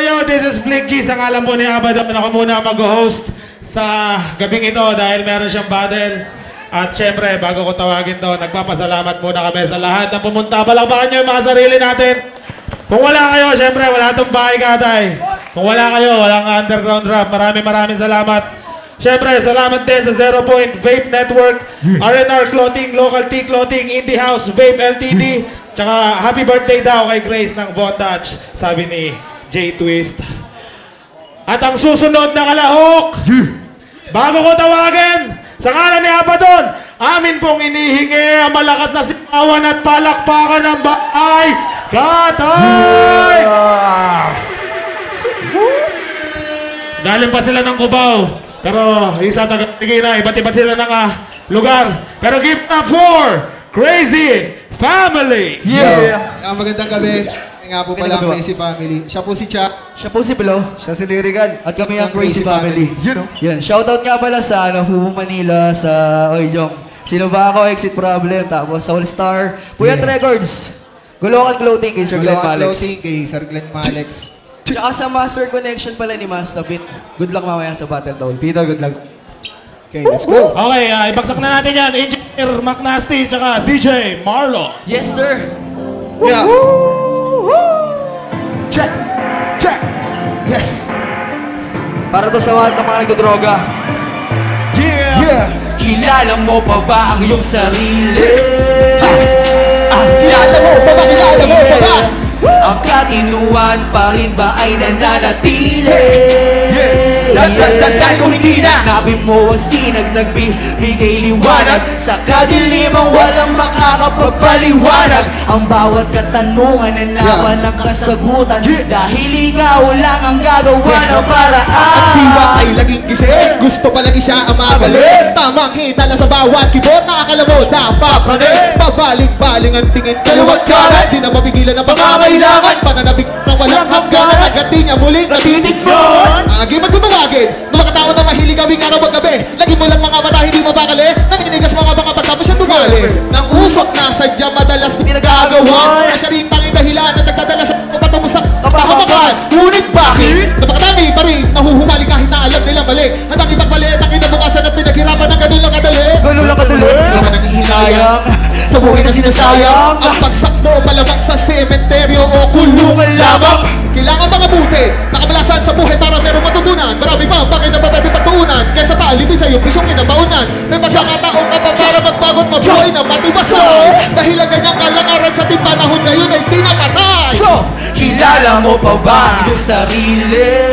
Yo, this is Flicky. Sa ngalan po ni Abaddon, ako muna mag-host sa gabing ito dahil meron siyang battle. At syempre, bago ko tawagin to, nagpapasalamat muna kami sa lahat na pumunta. Palakpakan niyo yung mga sarili natin. Kung wala kayo, syempre, wala itong bahay katay. Kung wala kayo, walang underground rap. Maraming salamat. Syempre, salamat din sa 0 Point Vape Network, R&R Clothing, Local Tea Clothing, Indie House, Vape LTD. Tsaka happy birthday daw kay Grace ng Von Touch, sabi ni J-Twist. At ang susunod na kalahok, bago ko tawagin, sa ngalan ni Abaddon, amin pong inihingi ang malakas na sigawan at palakpakan ng bahay katay! Galing pa sila ng Cubao, pero isa taga-tigay na, iba't sila ng lugar. Pero give it up for Crazy Family! Yeah! Magandang gabi. Nga po pala ang Crazy Family. Siya po si Chuck. Siya po si Pilo. Siya si Lyrican. At kami ang Crazy Family. Yan. Shoutout nga pala sa Fubo Manila, sa Oijong. Sino ba ako? Exit Problem. Tapos sa All Star. Puyat Records. Gulokan Clothing kay Sir Glenn Malex. Clothing kay Sir Glenn Malex. Tsaka sa Master Connection pala ni Master Pit. Good luck mamaya sa Battle Town. Peter, good luck. Okay, let's go. Okay, ibagsak na natin yan. Engineer McNasty, tsaka DJ Marlo. Yes, sir. Yeah. Check! Yes! Para to sa lahat ng mga nagdodroga. Yeah! Kilala mo pa ba ang iyong sarili? Kilala mo pa ba? Kilala mo pa ba? Ang katinuan pa rin ba ay nananatili? Dahil kung hindi na nabi mo ang sinag nagbibigay liwanag sa kadilimang walang makakapagpaliwanag. Ang bawat katanungan ay laban ng kasagutan dahil ikaw lang ang gagawa ng paraan. At diwa ay laging gising, gusto palagi siya ang magaling. Tamang hita lang sa bawat kibot na akala mo napapraning. Pabaling-baling ang tingin kaluwag kanan, di na mapigilan ang pangangailangan. Pananabik na walang hangganan, agad di niya muling natitikman. Agi magtutawagin, ng mga tao na mahilig gawing araw magabi. Lagi mo lang mga mata hindi mapakali, naninigas mga baka pagtapos siya tumali. Nang usok na sadya madalas pinagagawa na siya rin tanging dahilan at nagdadala sa patungo sa kapahamakan. Ngunit bakit? Napakadami pa rin nahuhumali kahit na alam nilang mali. Handang ipagpalit ang kinabukasan at pinaghirapan ng ganun lang kadali. Ganun lang kadali. Naman ang hihinayang sa buhay na sinasayang. Ang pagsak mo malamang sa sementeryo o kulungan lamang. Kailangan mga buti, nakabalasan sa buhay para merong matutunan. Marami pa bakit na ba pwede patuunan? Kesa paalipin sa'yo, pisong kinabaunan. May pagkakataong ka pa para magbagot mabuhay na matibasay. Dahil ang ganyang kalakaran sa panahon ngayon ay pinapatay. Kilala mo pa ba ang iyong sarili?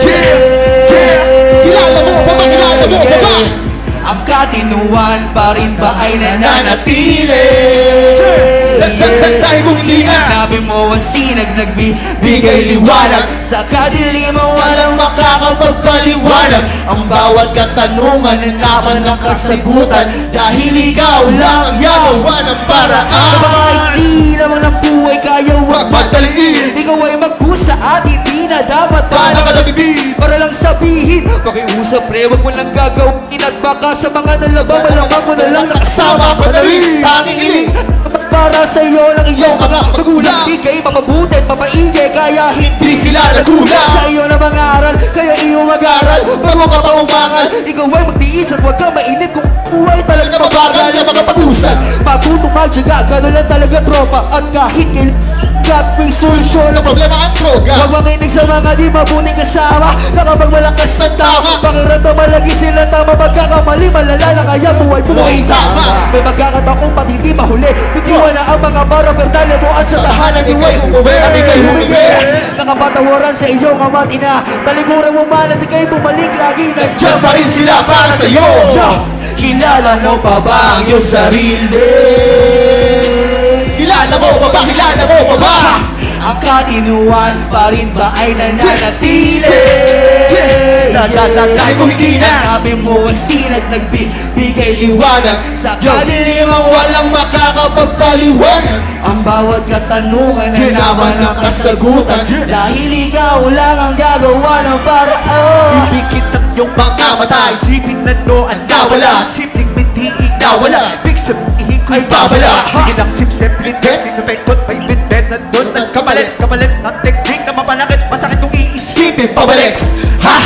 Kilala mo pa ba? Kilala mo pa ba? Ang katinuan pa rin ba ay nananatili? Dahil kung hindi na hanapin mo ang sinag nagbibigay liwanag sa kadilimang walang makakapagpaliwanag. Ang bawat katanungan ay naman ng kasagutan dahil ikaw lang ang gagawa ng paraan. Kahit di lamang ng buhay kaya huwag madaliin. Ikaw ay magkusa at hindi na dapat pa nakalagibin. Para lang sabihin, pakiusap pre, huwag mo nang gagawin. At baka sa mga nalaba, malamang ko na lang nakasama ko na rin. Tanging iling para sa iyo ng iyong mga magulang. Di kayo mapabuti at mapaingay, kaya hindi sila nagulang sa iyo na mangaral, kaya iyo mag-aral bago ka pa umangal. Ikaw ay magtiis at huwag kang mainip kung buhay talaga mabagal na makapag-usad. Matutong magtyaga, gano'n lang talaga tropa. At kahit kailan gagawing solusyon ang problema ang droga, huwag makinig sa mga di mabuting kasama na kapag malakas ang tama, pakiramdam malagi sila tama. Magkakamali malala na kaya buhay tama. May magkakataong pati di mahuli, bitiwan na ang mga bara verdale mo at sa tahanan umuwi at ika'y humingi. Nakapatawaran sa iyong ama't ina, talikuran mo man at ika'y bumalik lagi. Nandiyan pa rin sila para sa'yo. Kilala mo pa ba ang iyong sarili? Kilala mo pa ba? Kilala mo pa ba? Ang katinuan pa rin ba ay nananatili? Dahil kung hindi na Hanapin mo ang sinag nagbibigay liwanag sa kadilimang walang makakapagpaliwanag. ang bawat katanungan ay naman ang kasagutan. Dahil ikaw lang ang gagawa ng paraan. Ibigit ang iyong mga mata, isipin na noon nawala. Simpleng bintiig nawala, big sabihin ko'y babala. Sige lang sip-sip, lindet, linupektot, may bitbet na doon nagkapalit. Kapalit ng teknik na mapanakit, masakit kung iisipin pabalik. Ha?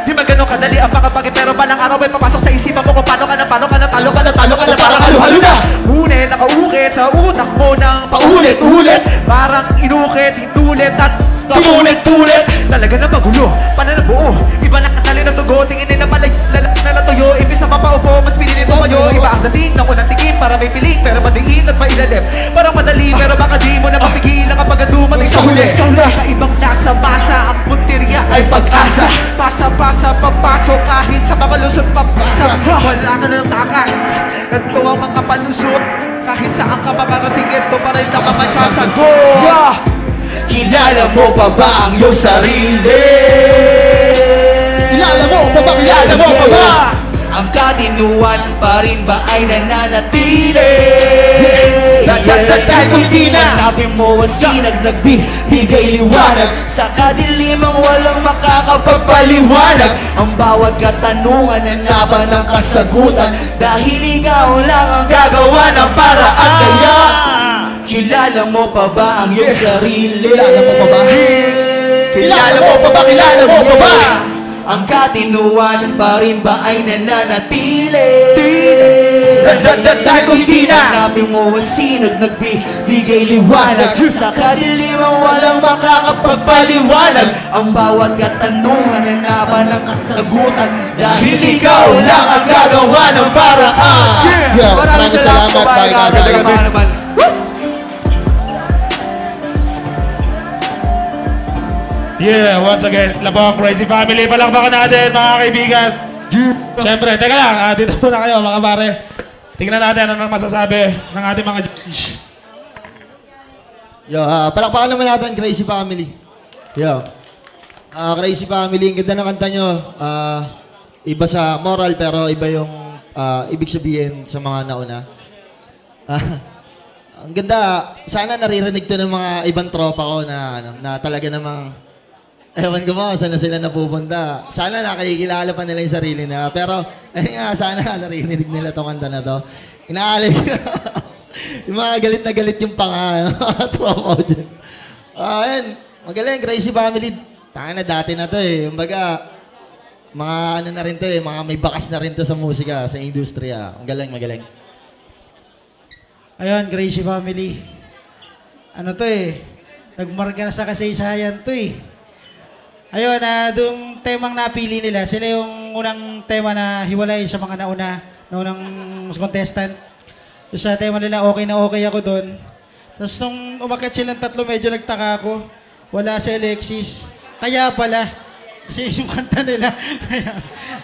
Di man ganun kadali ang pakapagin, pero balang araw ay papasok sa isipan mo kung paano ka na, talo ka na, talo ka na, parang halo-halo na. Ngunit nakaukit sa utak mo ng paulit-ulit, parang inukit, hitulit at tumulit-tulit. Talaga na magulo, pananabuo, iba na katali ng tugo, tingin na palay, lalak na natuyo, imbis na mapaupo, mas pinili tumayo. Iba ang dating ng unang tingin, para may piling, pero madiin at mailalim. Parang madali, pero baka di mo na mapigilan kapag dumating sa huli. Kaibang nasa masa, ang puntirya ay pag-asa. Pasa-pasa, papasok kahit sa mga lusot papasa. Wala ka na ng takas, ganito ang mga palusot. Kahit saan ka makarating, ito pa rin naman sasagot. Kilala mo pa ba ang iyong sarili? Kilala mo pa ba? Kilala mo pa ba? Ang katinuan pa rin ba ay nananatili? Dahil kung hindi na hanapin mo ang sinag nagbibigay liwanag sa kadilimang walang makakapagpaliwanag. Ang bawat katanungan ay laban ng kasagutan. Dahil ikaw lang ang gagawa ng paraan. Kaya kilala mo pa ba ang iyong sarili? Kilala mo pa ba? Kilala mo pa ba? Kilala mo pa ba? Ang katinuan pa rin ba ay nananatili? Dahil kung hindi na hanapin mo ang sinag nagbibigay liwanag sa kadilimang walang makakapagpaliwanag. Ang bawat katanungan ay naman ng kasagutan. Dahil ikaw lang ang gagawa ng paraan. Maraming salamat, Bye Gabi. Yeah, once again, Labong Crazy Family, palakpakan natin mga kaibigan. Siyempre, teka lang, dito muna kayo mga pare. Tingnan natin ano masasabi ng ating mga judge. Yo, palakpakan naman natin Crazy Family. Yo. Crazy Family, ang ganda ng kanta nyo. Iba sa moral pero iba yung ibig sabihin sa mga nauna. Ang ganda, sana naririnig to ng mga ibang tropa ko na na talaga namang ewan ko mo, saan na sila napupunta. Sana nakikilala pa nila yung sarili nila. Pero, ayun nga, sana narinig nila itong kanta na to. Inaalay ko. Yung mga galit na galit yung panga. Tropa ko dyan. Ayun, magaling, Crazy Family. Tanga na, dati na to eh. Kumbaga, mga ano na rin to eh, mga may bakas na rin to sa musika, sa industriya. Ang galing, magaling. Ayun, Crazy Family. Ano to eh, nagmarka na sa kasaysayan to eh. Ayun, yung temang napili nila, sila yung unang tema na hiwalay sa mga naunang contestant. Yung sa tema nila, okay na okay ako doon. Tapos nung umakyat silang tatlo, medyo nagtaka ako. Wala si Alexis. Kaya pala, kasi yung kanta nila,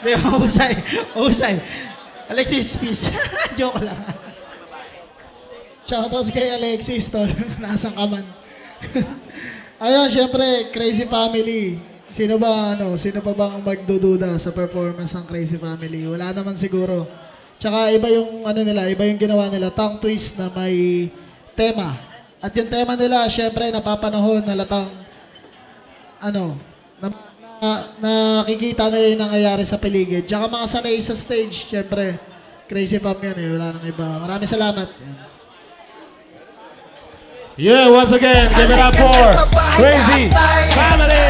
di ba, usay. Alexis, peace. Joke lang. Shoutouts kay Alexis, tol. Nasaan ka man. Ayun, syempre, Crazy Family. Sino pa bang magdududa sa performance ng Crazy Family? Wala naman siguro. Tsaka iba yung iba yung ginawa nila, tongue twist na may tema. At yung tema nila, syempre, napapanahon na latang nakikita nila yung nangyayari sa paligid. Tsaka mga sanay sa stage, syempre, Crazy Fam yan eh, wala nang iba. Maraming salamat. Yeah, once again, give it up for Crazy Family!